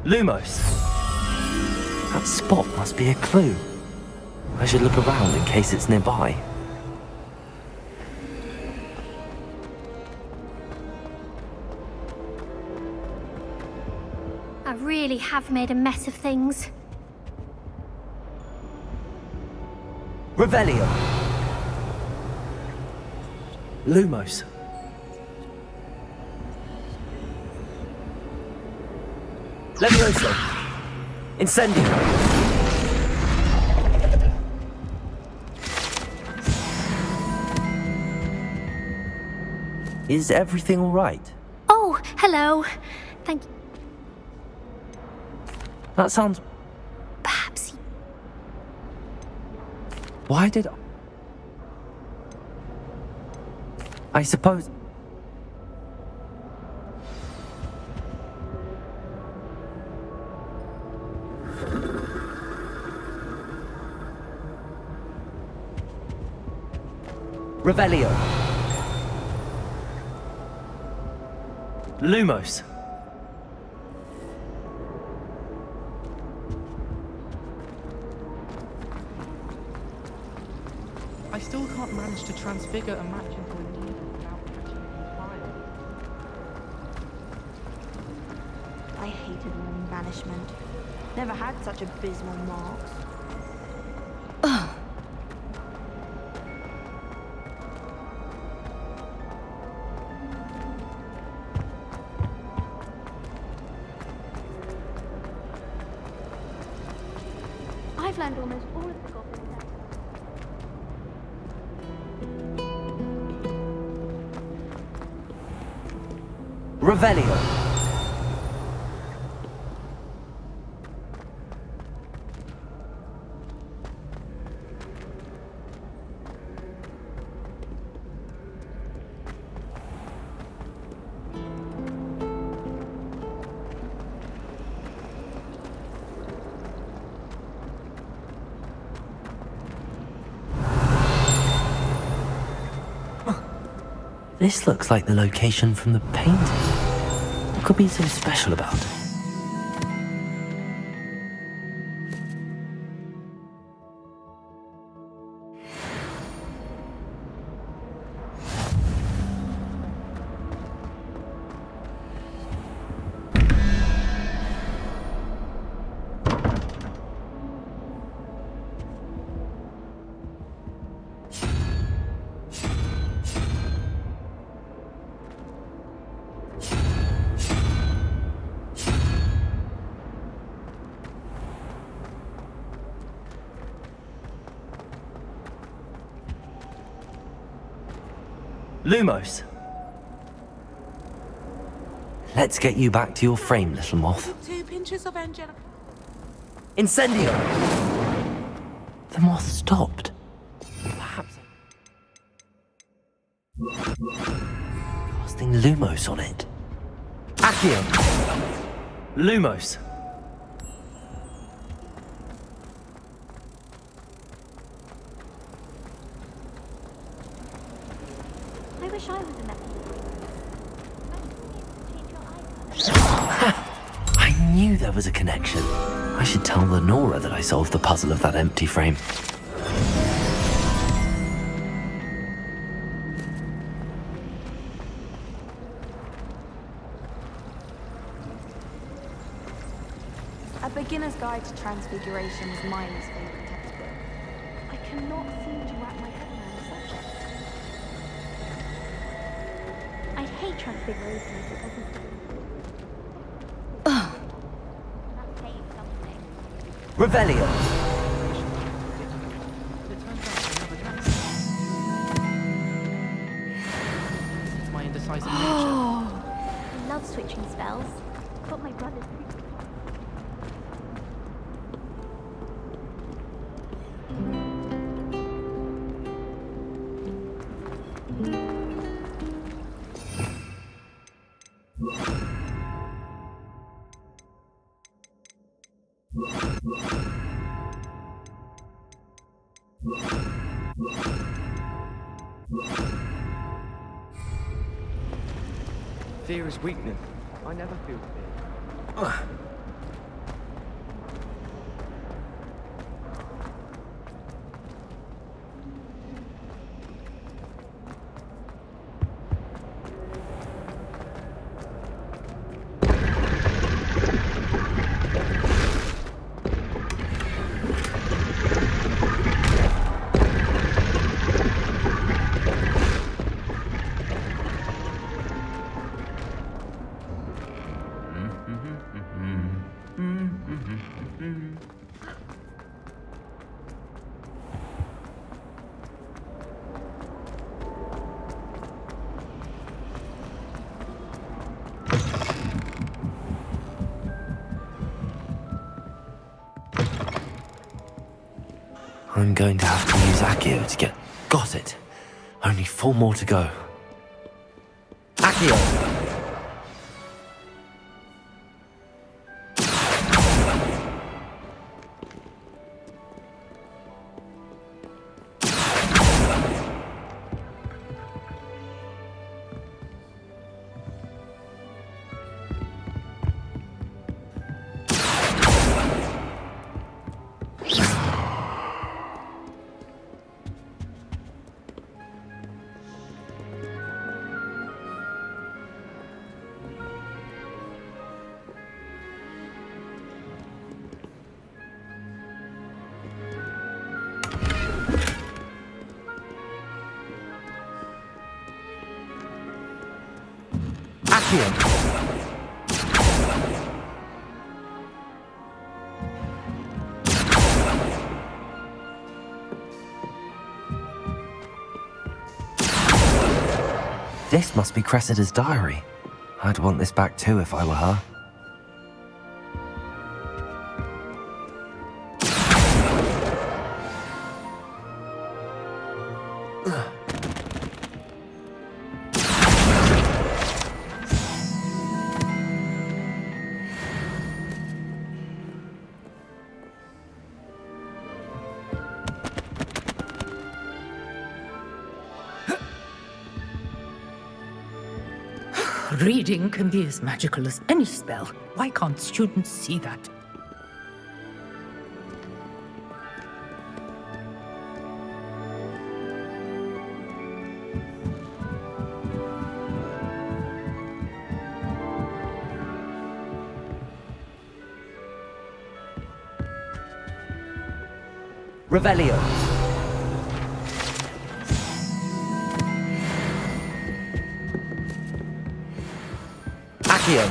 Lumos! That spot must be a clue. I should look around in case it's nearby. I really have made a mess of things. Revelio! Lumos! Levioso! Incendio! Is everything all right? Oh, hello. Thank you. That sounds... Perhaps Why did... I suppose... Revelio. Lumos. I still can't manage to transfigure a match into a needle without catching on fire. I hated morning banishment. Never had such abysmal marks. I've learned almost all of the goblin names. Revelio. This looks like the location from the painting. What could be so special about it? Lumos. Let's get you back to your frame, little moth. 2 pinches of angelica. Incendio! The moth stopped. Perhaps... casting Lumos on it. Accio! Lumos! I wish I was a method. I knew there was a connection. I should tell Lenora that I solved the puzzle of that empty frame. A Beginner's Guide to Transfiguration was Miley's favourite textbook. I cannot seem to wrap my head around the subject. I hate transfiguration if it doesn't. That's saying something. Revelio! My indecisive nature. stop my brother's secret. Fear is weakness. I never feel fear. I'm going to have to use Accio to get... Got it! Only 4 more to go. Accio! This must be Cressida's diary. I'd want this back too if I were her. Reading can be as magical as any spell. Why can't students see that? Revelio. Accio.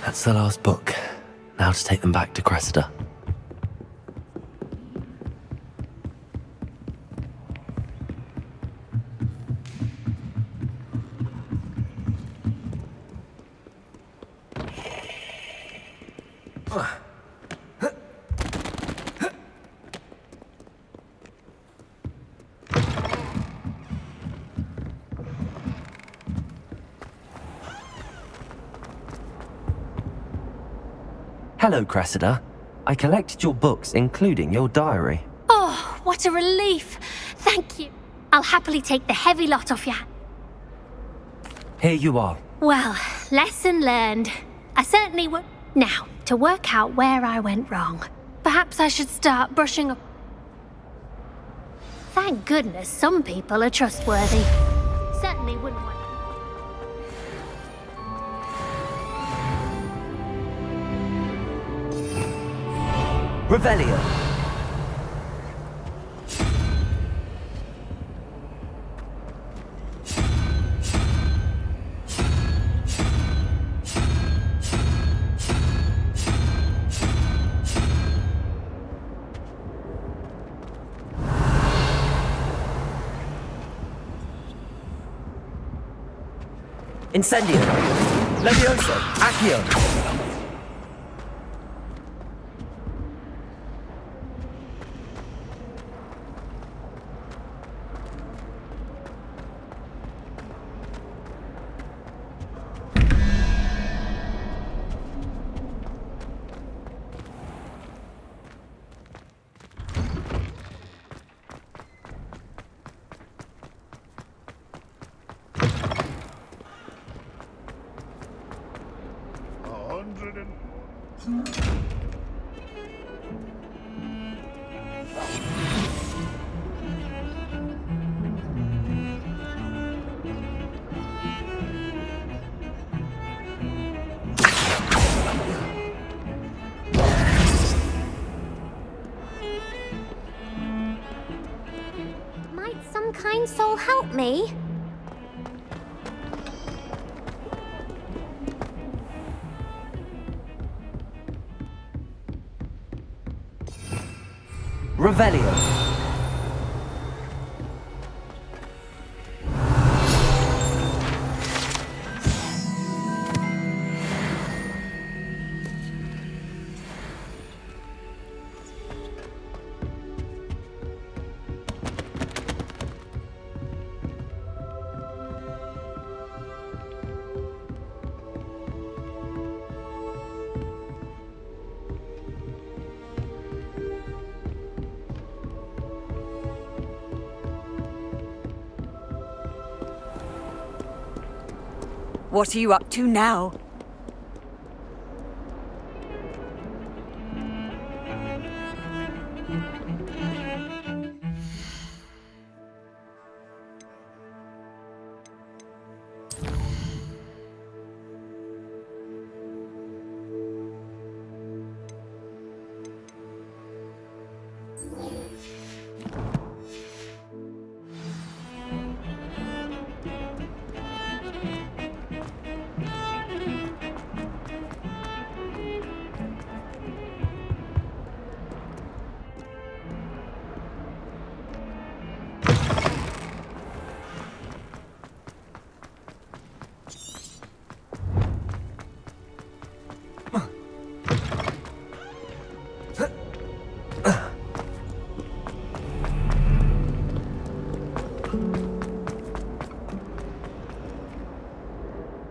That's the last book. Now to take them back to Cressida. Hello, Cressida. I collected your books, including your diary. Oh, what a relief. Thank you. I'll happily take the heavy lot off your hands. Here you are. Well, lesson learned. I certainly would. Now, to work out where I went wrong. Perhaps I should start brushing up. Thank goodness some people are trustworthy. Certainly wouldn't want. Revelio. Incendio! Levioso! Accio! Might some kind soul help me? Revelio! What are you up to now?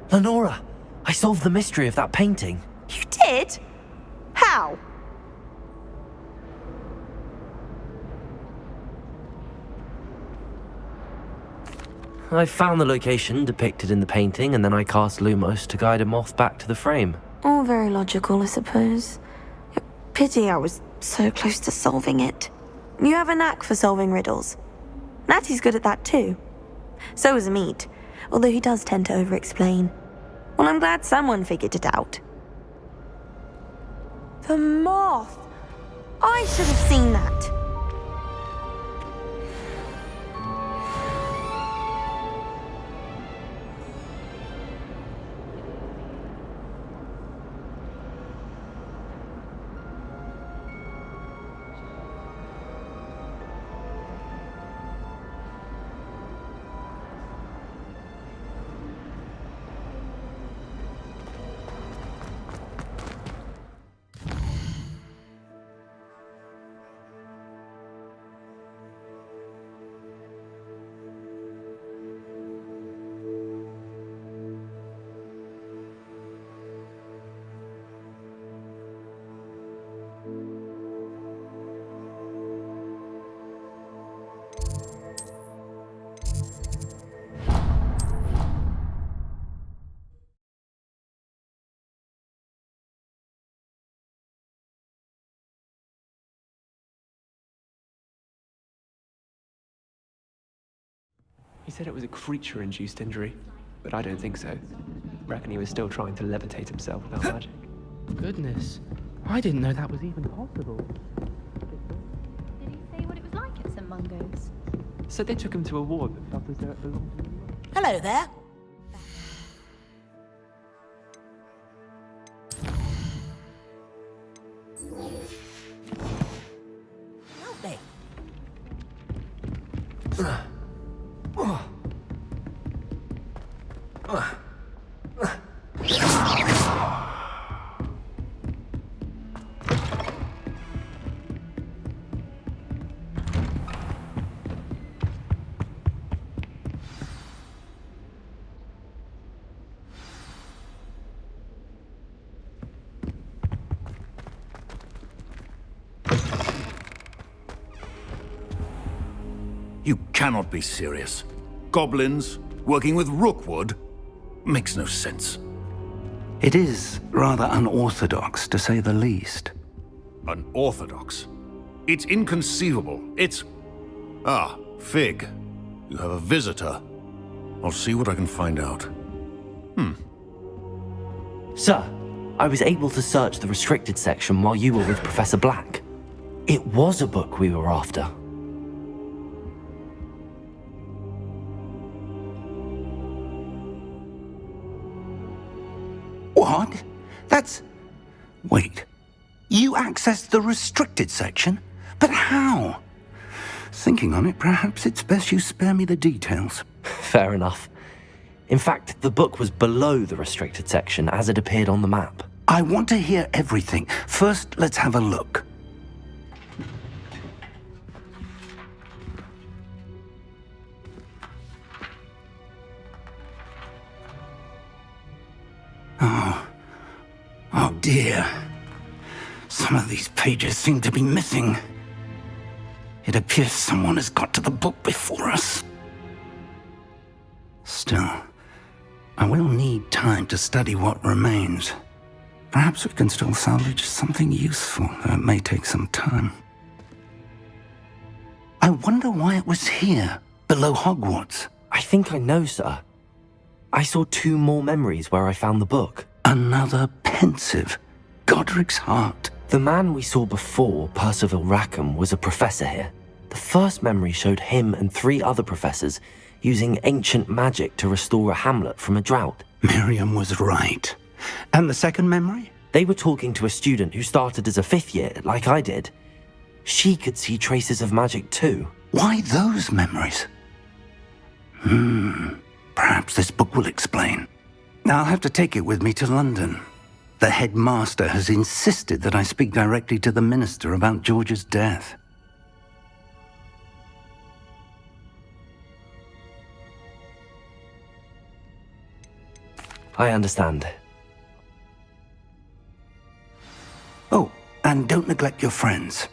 Lenora! I solved the mystery of that painting. You did? How? I found the location depicted in the painting, and then I cast Lumos to guide a moth back to the frame. All very logical, I suppose. Pity I was so close to solving it. You have a knack for solving riddles. Natty's good at that too. So is Amit, although he does tend to over-explain. Well, I'm glad someone figured it out. The moth! I should have seen that. He said it was a creature-induced injury, but I don't think so. Reckon he was still trying to levitate himself without magic. Goodness, I didn't know that was even possible. Did he say what it was like at St. Mungo's? So they took him to a ward that felt as though it belonged to him. Hello there. Help me. You cannot be serious. Goblins working with Rookwood? Makes no sense. It is rather unorthodox, to say the least. Unorthodox? It's inconceivable. It's... Ah, Fig. You have a visitor. I'll see what I can find out. Sir, I was able to search the restricted section while you were with Professor Black. It was a book we were after. What? That's... Wait. You accessed the restricted section? But how? Thinking on it, perhaps it's best you spare me the details. Fair enough. In fact, the book was below the restricted section as it appeared on the map. I want to hear everything. First, let's have a look. Oh dear. Some of these pages seem to be missing. It appears someone has got to the book before us. Still, I will need time to study what remains. Perhaps we can still salvage something useful, though it may take some time. I wonder why it was here, below Hogwarts. I think I know, sir. I saw 2 more memories where I found the book. Another pensive. Godric's heart. The man we saw before, Percival Rackham, was a professor here. The first memory showed him and 3 other professors using ancient magic to restore a hamlet from a drought. Miriam was right. And the second memory? They were talking to a student who started as a 5th year, like I did. She could see traces of magic too. Why those memories? Perhaps this book will explain. I'll have to take it with me to London. The headmaster has insisted that I speak directly to the minister about George's death. I understand. Oh, and don't neglect your friends.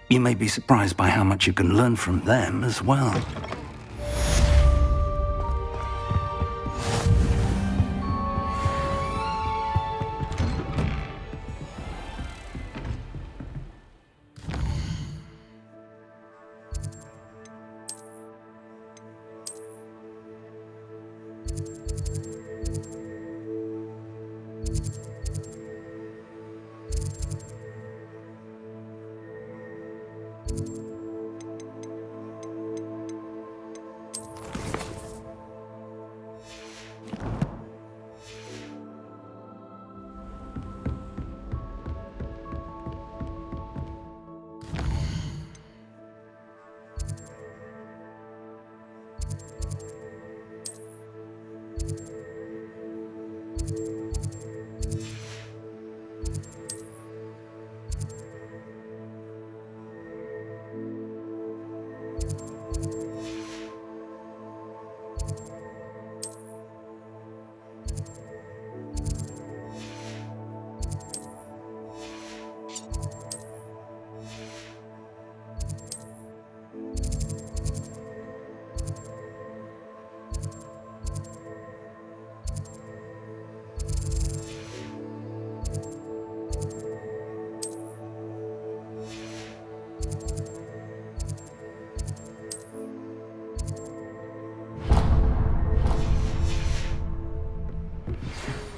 You may be surprised by how much you can learn from them as well.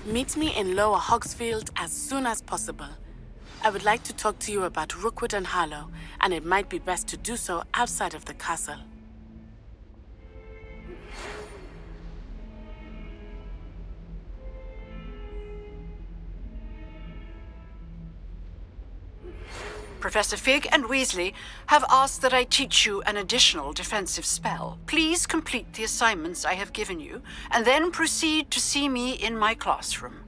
Meet me in Lower Hogsfield as soon as possible. I would like to talk to you about Rookwood and Harlow, and it might be best to do so outside of the castle. Professor Fig and Weasley have asked that I teach you an additional defensive spell. Please complete the assignments I have given you, and then proceed to see me in my classroom.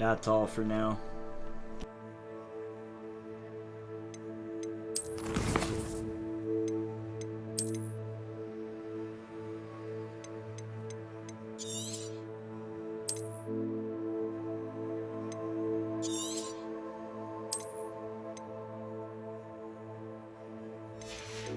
That's all for now.